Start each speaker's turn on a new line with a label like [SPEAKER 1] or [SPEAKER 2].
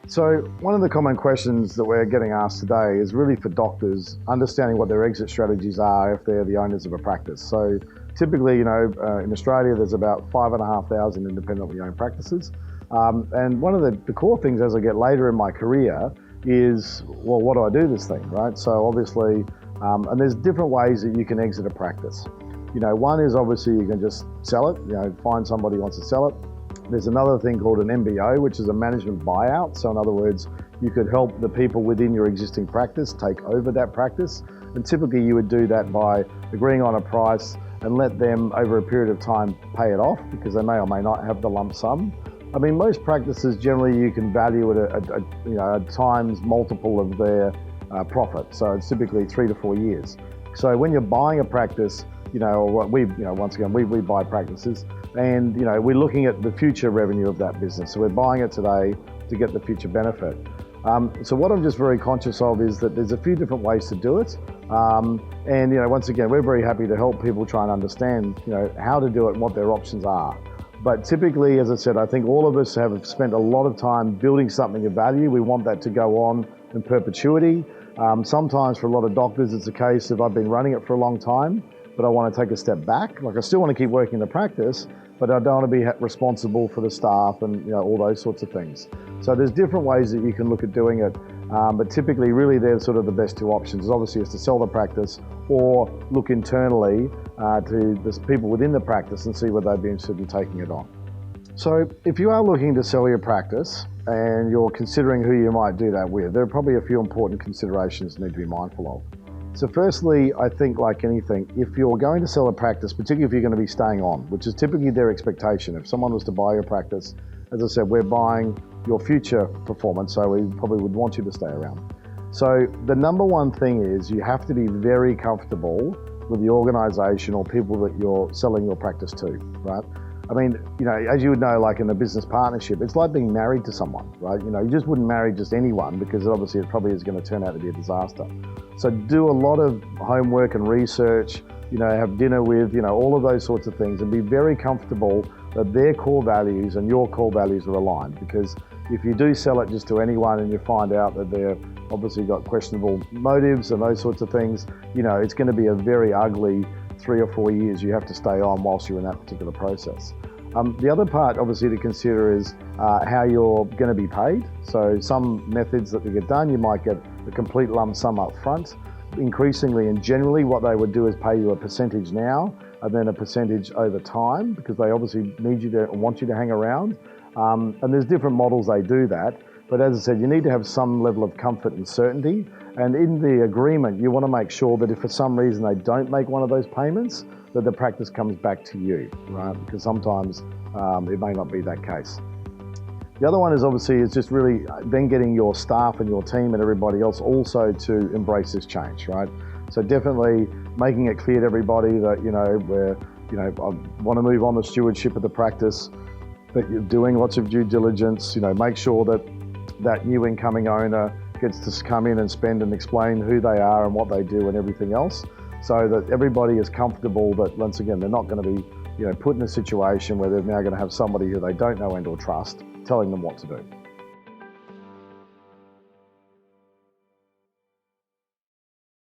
[SPEAKER 1] So one of the common questions that we're getting asked today is really for doctors understanding what their exit strategies are if they're the owners of a practice. So typically, in Australia, there's about 5,500 independently owned practices. And one of the core things as I get later in my career is, well, what do I do this thing, right? So obviously, and there's different ways that you can exit a practice. One is obviously you can just sell it, find somebody who wants to sell it. There's another thing called an MBO, which is a management buyout. So in other words, you could help the people within your existing practice take over that practice. And typically you would do that by agreeing on a price and let them over a period of time pay it off, because they may or may not have the lump sum. I mean, most practices generally you can value at a times multiple of their profit. So it's typically 3 to 4 years. So when you're buying a practice, once again, we buy practices, and we're looking at the future revenue of that business. So we're buying it today to get the future benefit. So what I'm just very conscious of is that there's a few different ways to do it. And once again, we're very happy to help people try and understand, how to do it and what their options are. But typically, as I said, I think all of us have spent a lot of time building something of value. We want that to go on in perpetuity. Sometimes for a lot of doctors, it's a case of I've been running it for a long time, but I want to take a step back. Like I still want to keep working the practice, but I don't want to be responsible for the staff and all those sorts of things. So there's different ways that you can look at doing it, but typically really they're sort of the best two options. Obviously is to sell the practice or look internally to the people within the practice and see whether they'd be interested in taking it on. So if you are looking to sell your practice and you're considering who you might do that with, there are probably a few important considerations you need to be mindful of. So firstly, I think like anything, if you're going to sell a practice, particularly if you're going to be staying on, which is typically their expectation. If someone was to buy your practice, as I said, we're buying your future performance, so we probably would want you to stay around. So the number one thing is you have to be very comfortable with the organization or people that you're selling your practice to, right? I mean, as you would know, like in a business partnership, it's like being married to someone, right? You just wouldn't marry just anyone, because obviously it probably is going to turn out to be a disaster. So do a lot of homework and research, have dinner with, all of those sorts of things, and be very comfortable that their core values and your core values are aligned. Because if you do sell it just to anyone and you find out that they're obviously got questionable motives and those sorts of things, it's going to be a very ugly 3 or 4 years you have to stay on whilst you're in that particular process. The other part obviously to consider is how you're going to be paid. So some methods that we get done, you might get a complete lump sum up front. Increasingly and generally what they would do is pay you a percentage now and then a percentage over time, because they obviously need you to and want you to hang around. And there's different models they do that. But as I said, you need to have some level of comfort and certainty. And in the agreement, you want to make sure that if for some reason they don't make one of those payments, that the practice comes back to you, right? Because sometimes it may not be that case. The other one is obviously just really then getting your staff and your team and everybody else also to embrace this change, right? So definitely making it clear to everybody that, I want to move on the stewardship of the practice, that you're doing lots of due diligence, make sure that that new incoming owner gets to come in and spend and explain who they are and what they do and everything else, so that everybody is comfortable that, once again, they're not going to be put in a situation where they're now going to have somebody who they don't know and or trust telling them what to do.